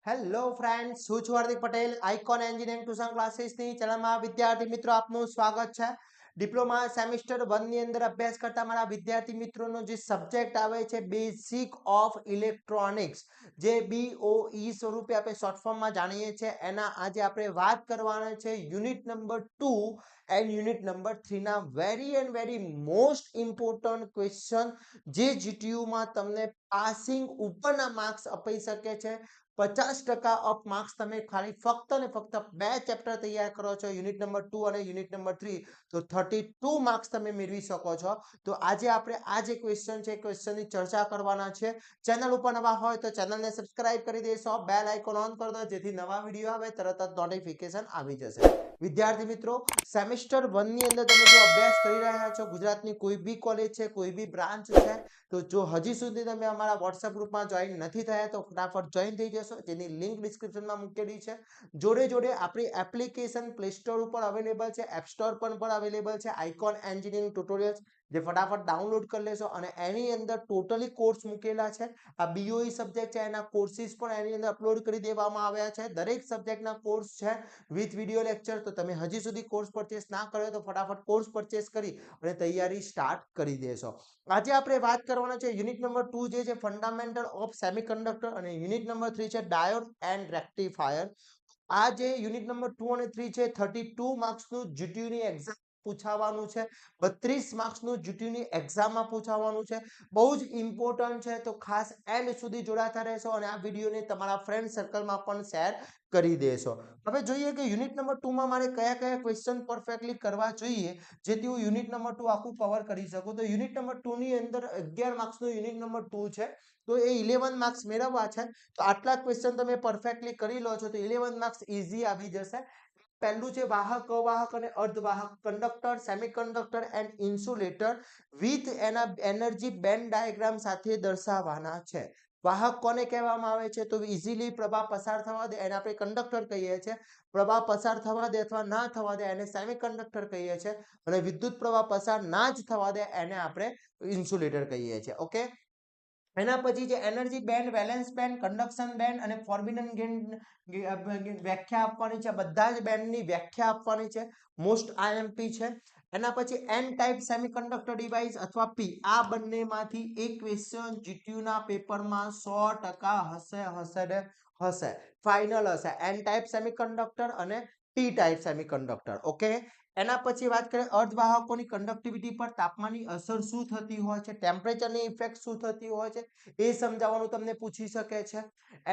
Hello friends, હું છું Hardik Patel. Icon engineering tuition ક્લાસીસની ચેનલમાં વિદ્યાર્થી મિત્રો આપનું સ્વાગત છે. ડિપ્લોમા સેમિસ્ટર 1 ની અંદર અભ્યાસ કરતા મારા વિદ્યાર્થી મિત્રોનો જે સબ્જેક્ટ આવે છે બેઝિક ઓફ ઇલેક્ટ્રોનિક્સ, જે BOE સ્વરૂપે આપણે શોર્ટ ફોર્મમાં જાણીએ છીએ, એના આજે આપણે વાત કરવાના છે unit number 2 and unit number 3 ના very and very most important question, જે GTU માં તમને પાસિંગ ઉપરના માર્ક્સ અપાઈ શકે છે. 50% ઓફ માર્ક્સ તમે ખાલી ફક્ત ને ફક્ત બે ચેપ્ટર તૈયાર કરો છો, યુનિટ નંબર 2 અને યુનિટ નંબર 3, તો 32 માર્ક્સ તમે મેળવી શકો છો. તો આજે આપણે આ જે ક્વેશ્ચન છે ક્વેશ્ચનની ચર્ચા કરવાના છે. ચેનલ ઉપર નવા હોય તો ચેનલને સબસ્ક્રાઇબ કરી દેશો, બેલ આઇકોન ઓન કરી દો જેથી નવા વિડીયો આવે તરત જ નોટિફિકેશન આવી જશે. વિદ્યાર્થી મિત્રો, સેમેસ્ટર 1 ની અંદર તમે જો અભ્યાસ કરી રહ્યા છો, ગુજરાતની કોઈ બી કોલેજ છે, કોઈ બી બ્રાન્ચ છે, તો જો હજી સુધી તમે અમારા WhatsApp ગ્રુપમાં જોઈન નથી થયા તો ફટાફટ જોઈન થઈ જશો, જેની લિંક ડિસ્ક્રિપ્શનમાં મૂકેલી છે. જોડે જોડે આપણી એપ્લિકેશન પ્લે સ્ટોર ઉપર અવેલેબલ છે, એપ સ્ટોર પર પણ અવેલેબલ છે, આઇકોન એન્જિનિયરિંગ ટ્યુટોરિયલ્સ, જે ફટાફટ ડાઉનલોડ કરી લેશો. અને એની અંદર ટોટલી કોર્સ મૂકેલા છે. આ BOE સબ્જેક્ટ છે, એના કોર્સિસ પણ એની અંદર અપલોડ કરી દેવામાં આવ્યા છે. દરેક સબ્જેક્ટના કોર્સ છે વિથ વિડીયો લેક્ચર. તો તમે હજી સુધી કોર્સ પરચેસ ના કર્યો તો ફટાફટ કોર્સ પરચેસ કરી અને તૈયારી સ્ટાર્ટ કરી દેશો. આજે આપણે વાત કરવાના છે યુનિટ નંબર 2 જે છે ફંડામેન્ટલ ઓફ સેમિકન્ડક્ટર, અને યુનિટ નંબર 3 છે ડાયોડ એન્ડ રેક્ટિફાયર. આ જે યુનિટ નંબર 2 અને 3 છે 32 માર્ક્સનું GTU ની એક્ઝામ પૂછાવાનું છે, 32 માર્ક્સનું GTU ની એક્ઝામમાં પૂછાવાનું છે. બહુ જ ઇમ્પોર્ટન્ટ છે, તો ખાસ એન્ડ સુધી જોડાતા રહેશો અને આ વિડીયોને તમારા ફ્રેન્ડ સર્કલમાં પણ શેર કરી દેશો. હવે જોઈએ કે યુનિટ નંબર 2 માં મારે કયા કયા ક્વેશ્ચન પરફેક્ટલી કરવા જોઈએ જેથી હું યુનિટ નંબર 2 આખું કવર કરી શકું. તો યુનિટ નંબર 2 ની અંદર 11 માર્ક્સનું યુનિટ નંબર 2 છે, તો એ 11 માર્ક્સ મેળવવા છે. તો આટલા ક્વેશ્ચન તમે પરફેક્ટલી કરી લો છો તો 11 માર્ક્સ ઈઝી આવી જશે. પહેલું છે વાહક, અવાહક અને અર્ધવાહક, conductor, semiconductor and insulator with એના એનર્જી બેન્ડ ડાયાગ્રામ સાથે દર્શાવવાના છે. વાહક કોને કહેવામાં આવે છે? તો ઇઝીલી પ્રવાહ પસાર થવા દે એને આપણે કંડક્ટર કહીએ છીએ. પ્રવાહ પસાર થવા દે અથવા ના થવા દે એને સેમિકન્ડક્ટર કહીએ છીએ. અને વિદ્યુત પ્રવાહ પસાર ના જ થવા દે એને આપણે ઇન્સ્યુલેટર કહીએ છીએ. ઓકે, એના પછી જે energy band, valence band, conduction band અને ફોર્બિડન વ્યાખ્યા આપવાની છે. બધા જ બેન્ડની વ્યાખ્યા આપવાની છે. મોસ્ટ IMP છે. એના પછી એન ટાઈપ સેમિકન્ડક્ટર ડિવાઇસ અથવા P, આ બંનેમાંથી એક ક્વેશ્ચન GTU ના પેપરમાં 100% હશે, ફાઇનલ હશે. એન ટાઈપ સેમિકન્ડક્ટર અને P ટાઈપ સેમિકન્ડક્ટર. ઓકે, એના પછી વાત કરીએ અર્ધવાહકોની કંડક્ટિવિટી પર તાપમાનની અસર શું થતી હોય છે, ટેમ્પરેચરની ઇફેક્ટ શું થતી હોય છે, એ સમજાવવાનું તમને પૂછી શકે છે.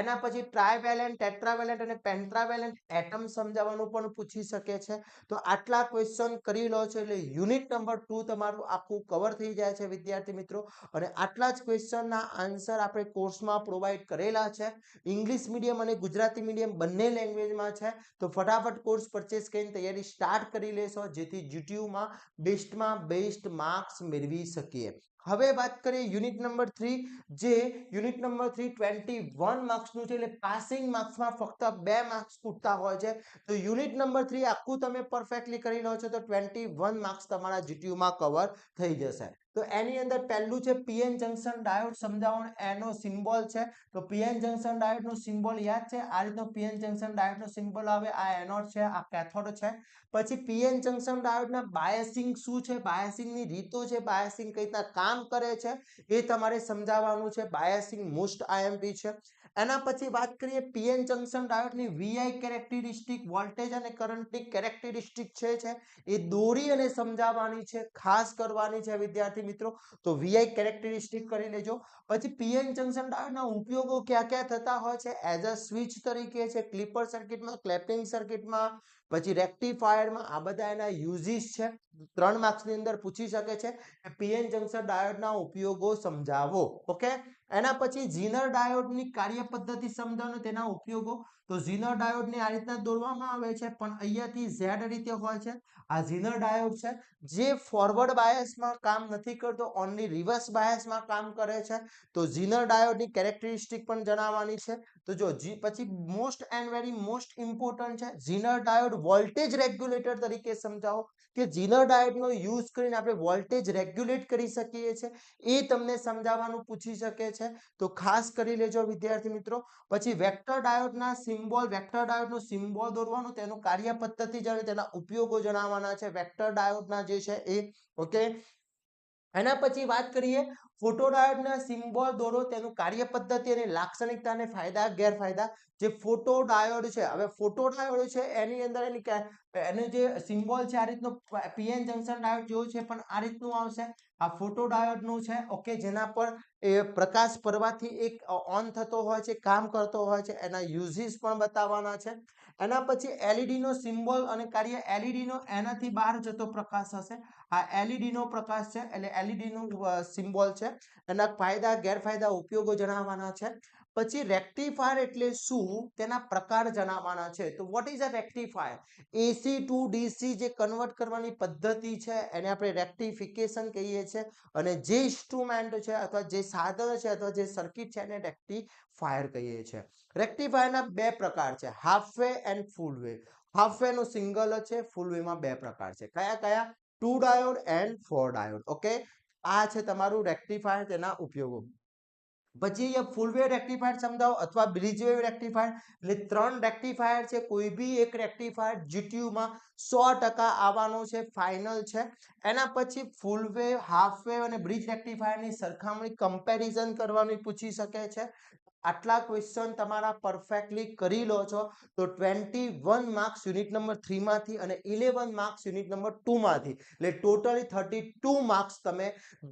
એના પછી ટ્રાયવેલેન્ટ, ટેટ્રાવેલેન્ટ અને પેન્ટ્રાવેલેન્ટ એટમ સમજાવવાનું પણ પૂછી શકે છે. તો આટલા ક્વેશ્ચન કરી લો છો એટલે યુનિટ નંબર 2 તમારું આખું કવર થઈ જાય છે વિદ્યાર્થી મિત્રો. અને આટલા જ ક્વેશ્ચનના આન્સર આપણે કોર્સમાં પ્રોવાઈડ કરેલા છે. ઇંગ્લિશ મીડિયમ અને ગુજરાતી મીડિયમ બંને લેંગ્વેજમાં છે. તો ફટાફટ કોર્સ પરચેસ કરીને તૈયારી સ્ટાર્ટ કરી લેશો જેથી GTU માં બેસ્ટમાં બેસ્ટ માર્ક્સ મેળવી શકીએ. હવે વાત કરીએ યુનિટ નંબર 3, જે યુનિટ નંબર 3 21 માર્ક્સનું છે, એટલે પાસિંગ માર્ક્સમાં ફક્ત 2 માર્ક્સ પૂરતા હોય છે. તો યુનિટ નંબર 3 આખું તમે પરફેક્ટલી કરી લો છો તો 21 માર્ક્સ તમારા GTU માં કવર થઈ જશે. તો એની અંદર પહેલું છે PN જંકશન ડાયોડ સમજાવવાનું, એનો સિમ્બોલ છે. તો PN જંકશન ડાયોડનો સિમ્બોલ યાદ છે? આ રીતનો PN જંકશન ડાયોડનો સિમ્બોલ આવે. આ એનોડ છે, આ કેથોડ છે. પછી PN જંકશન ડાયોડના બાયસિંગ શું છે, બાયસિંગની રીતો છે, બાયસિંગ કઈ રીતના કામ કરે છે એ તમારે સમજાવવાનું છે. બાયસિંગ મોસ્ટ IMP છે. એના પછી વાત કરીએ PN જંકશન ડાયોડની VI કેરેક્ટરિસ્ટિક, વોલ્ટેજ અને કરંટની કેરેક્ટરિસ્ટિક છે એ દોરી અને સમજાવવાની છે, ખાસ કરવાની છે વિદ્યાર્થી મિત્રો. તો VI કેરેક્ટરિસ્ટિક કરી લેજો. પછી PN જંકશન ડાયોડના ઉપયોગો ક્યાં ક્યાં થતા હોય છે? એઝ અ સ્વિચ તરીકે છે, ક્લિપર સર્કિટમાં, ક્લેપિંગ સર્કિટમાં, પછી રેક્ટિફાયરમાં. આ બધા એના યુઝિસ છે. 3 માર્ક્સની અંદર પૂછી શકે છે. PN જંકશન ડાયોડના ઉપયોગો સમજાવો. ઓકે, એના પછી ઝીનર ડાયોડની કાર્ય પદ્ધતિ સમજાવો, તેના ઉપયોગો. તો ઝીનર ડાયોડને આ રીતના દોરવામાં આવે છે, પણ અહીંયાથી ઝેડ રીતે હોય છે. આ ઝીનર ડાયોડ છે જે ફોરવર્ડ બાયસમાં કામ નથી કરતો, ઓનલી રિવર્સ બાયસમાં કામ કરે છે. તો ઝીનર ડાયોડની કેરેક્ટરિસ્ટિક પણ જણાવવાની છે. તો જો પછી most and very most important છે ઝીનર ડાયોડ વોલ્ટેજ રેગ્યુલેટર તરીકે સમજાવો કે ઝીનર ડાયોડનો યુઝ કરીને આપણે વોલ્ટેજ રેગ્યુલેટ કરી શકીએ છીએ, એ તમને સમજાવવાનું પૂછી શકે છે. તો ખાસ કરી લેજો વિદ્યાર્થી મિત્રો. પછી વેક્ટર ડાયોડના સિમ્બોલ, વેક્ટર ડાયોડનો સિમ્બોલ દોરવાનો, તેનું કાર્ય પદ્ધતિ જાણે, તેના ઉપયોગો જણાવવાના છે વેક્ટર ડાયોડના જે છે એ. ઓકે, એના પછી વાત કરીએ ફોટોડાયોડના સિમ્બોલ દોરો, તેનું કાર્ય પદ્ધતિ અને લાક્ષણિકતા અને ફાયદા ગેરફાયદા. જે ફોટોડાયોડ છે, હવે ફોટોડાયોડ છે એની અંદર એનું જે સિમ્બોલ છે આ રીતનો પીએન જંકશન ડાયોડ જેવું છે, પણ આ રીતનું આવશે. આ ફોટોડાયોડનું છે. ઓકે, જેના પર એ પ્રકાશ પડવાથી એક ઓન થતો હોય છે, કામ કરતો હોય છે, એના યુઝીસ પણ બતાવવાના છે. એના પછી એલઈડી નો સિમ્બોલ અને કાર્ય. એલઈડી નો એનાથી બહાર જતો પ્રકાશ હશે, આ એલઈડી નો પ્રકાશ છે એટલે એલઈડી નું સિમ્બોલ છે. એના ફાયદા ગેરફાયદા ઉપયોગો જણાવવાના છે. પછી રેક્ટિફાયર એટલે શું, તેના પ્રકાર જણાવવાના છે. તો what is a rectifier? AC to DC જે કન્વર્ટ કરવાની પદ્ધતિ છે એને આપણે રેક્ટિફિકેશન કહીએ છીએ, અને જે ઇન્સ્ટ્રુમેન્ટ છે અથવા જે સાધન છે અથવા જે સર્કિટ છે એને રેક્ટિફાયર કહીએ છીએ. રેક્ટિફાયરના બે પ્રકાર છે, half wave and full wave. Half wave નો સિંગલ છે, ફૂલ વે માં બે પ્રકાર છે. કયા કયા? 2 ડાયોડ એન્ડ 4 ડાયોડ. ઓકે, આ છે તમારું રેક્ટિફાયર, તેના ઉપયોગો. પછી અહીંયા ફૂલ વેવ રેક્ટિફાયર સમજાવો અથવા બ્રિજ વેવ રેક્ટિફાયર. એટલે 3 રેક્ટિફાયર છે, કોઈ બી એક રેક્ટિફાયર GTU માં 100% આવવાનો છે, ફાઇનલ છે. એના પછી ફૂલ વેવ, હાફ વેવ અને બ્રિજ રેક્ટિફાયરની સરખામણી, કમ્પેરિઝન કરવાની પૂછી શકે છે. આટલા ક્વેશ્ચન તમારા પરફેક્ટલી કરી લો છો તો 21 માર્ક્સ યુનિટ નંબર 3 માંથી અને 11 માર્ક્સ યુનિટ નંબર 2 માંથી, એટલે ટોટલી 32 માર્ક્સ તમે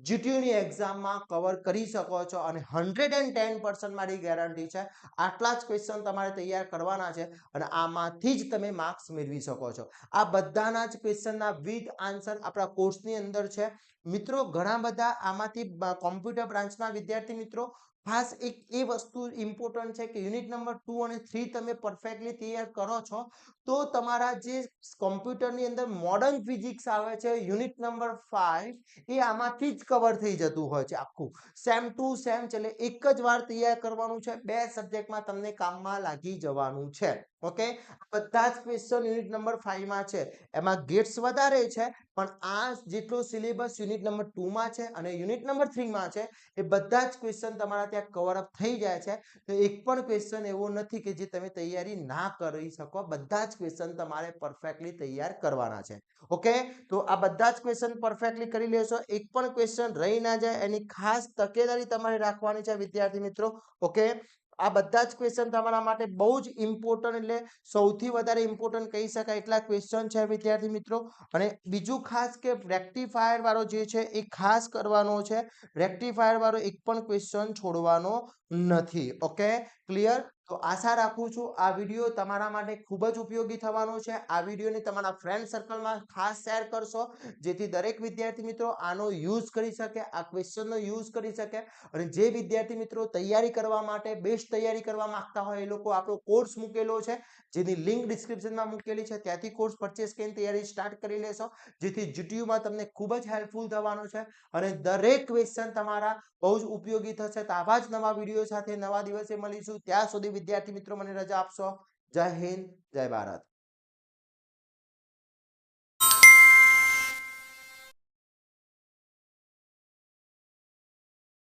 GTU ની એક્ઝામમાં કવર કરી શકો છો. અને 110% મારી ગેરંટી છે આટલા જ ક્વેશ્ચન તમારે તૈયાર કરવાના છે અને આમાંથી જ તમે માર્ક્સ મેળવી શકો છો. આ બધાના જ ક્વેશ્ચનના વિથ આન્સર આપણા કોર્સની અંદર છે મિત્રો. ઘણા બધા આમાંથી કોમ્પ્યુટર બ્રાન્ચના વિદ્યાર્થી મિત્રો ખાસ એક એ વસ્તુ ઇમ્પોર્ટન્ટ છે કે યુનિટ નંબર 2 અને 3 તમે પરફેક્ટલી તૈયાર કરો છો તો તમારા જે કોમ્પ્યુટરની અંદર મોડર્ન ફિઝિક્સ આવે છે યુનિટ નંબર 5, એ આમાંથી જ કવર થઈ જતું હોય છે આખું. સેમ ટુ સેમ છે, એટલે એક જ વાર તૈયાર કરવાનું છે, બે સબ્જેક્ટમાં તમને કામમાં લાગી જવાનું છે. ઓકે, બધા જ ક્વેશ્ચન યુનિટ નંબર 5 માં છે, એમાં ગેટ્સ વધારે છે, પણ આ જેટલો સિલેબસ યુનિટ નંબર 2 માં છે અને યુનિટ નંબર 3 માં છે એ બધા જ ક્વેશ્ચન તમારા ત્યાં કવર અપ થઈ જાય છે. તો એક પણ ક્વેશ્ચન એવો નથી કે જે તમે તૈયારી ના કરી શકો, બધા જ ક્વેશ્ચન તમારે પરફેક્ટલી તૈયાર કરવાના છે. ઓકે, તો આ બધા જ ક્વેશ્ચન પરફેક્ટલી કરી લેશો, એક પણ ક્વેશ્ચન રહી ના જાય એની ખાસ તકેદારી તમારે રાખવાની છે વિદ્યાર્થી મિત્રો. ઓકે, આ બધા જ ક્વેશ્ચન તમારા માટે બહુ જ ઇમ્પોર્ટન્ટ, એટલે સૌથી વધારે ઇમ્પોર્ટન્ટ કહી શકાય એટલા ક્વેશ્ચન છે વિદ્યાર્થી મિત્રો. અને બીજું ખાસ કે રેક્ટિફાયર વાળો જે છે એ ખાસ કરવાનો છે, રેક્ટિફાયર વાળો એક પણ ક્વેશ્ચન છોડવાનો નથી. Okay, clear? તો આશા રાખું છું આ વિડીયો તમારા માટે ખૂબ જ ઉપયોગી થવાનો છે. આ વિડીયોને તમારા ફ્રેન્ડ સર્કલમાં ખાસ શેર કરશો જેથી દરેક વિદ્યાર્થી મિત્રો આનો યુઝ કરી શકે, આ ક્વેશ્ચનનો યુઝ કરી શકે. અને જે વિદ્યાર્થી મિત્રો તૈયારી કરવા માટે બેસ્ટ તૈયારી કરવા માંગતા હોય એ લોકો આપણો કોર્સ મૂકેલો છે જેની લિંક ડિસ્ક્રિપ્શનમાં મૂકેલી છે, ત્યાંથી કોર્સ પરચેસ કરીને તૈયારી સ્ટાર્ટ કરી લેશો જેથી GTUમાં તમને ખૂબ જ હેલ્પફુલ થવાનો છે અને દરેક ક્વેશ્ચન તમારા બહુ જ ઉપયોગી થશે. તો આવા જ નવા વિડીયો સાથે નવા દિવસે મળીશું. ત્યાં સુધી વિદ્યાર્થી મિત્રો મને રજા આપશો. જય હિન્દ, જય ભારત.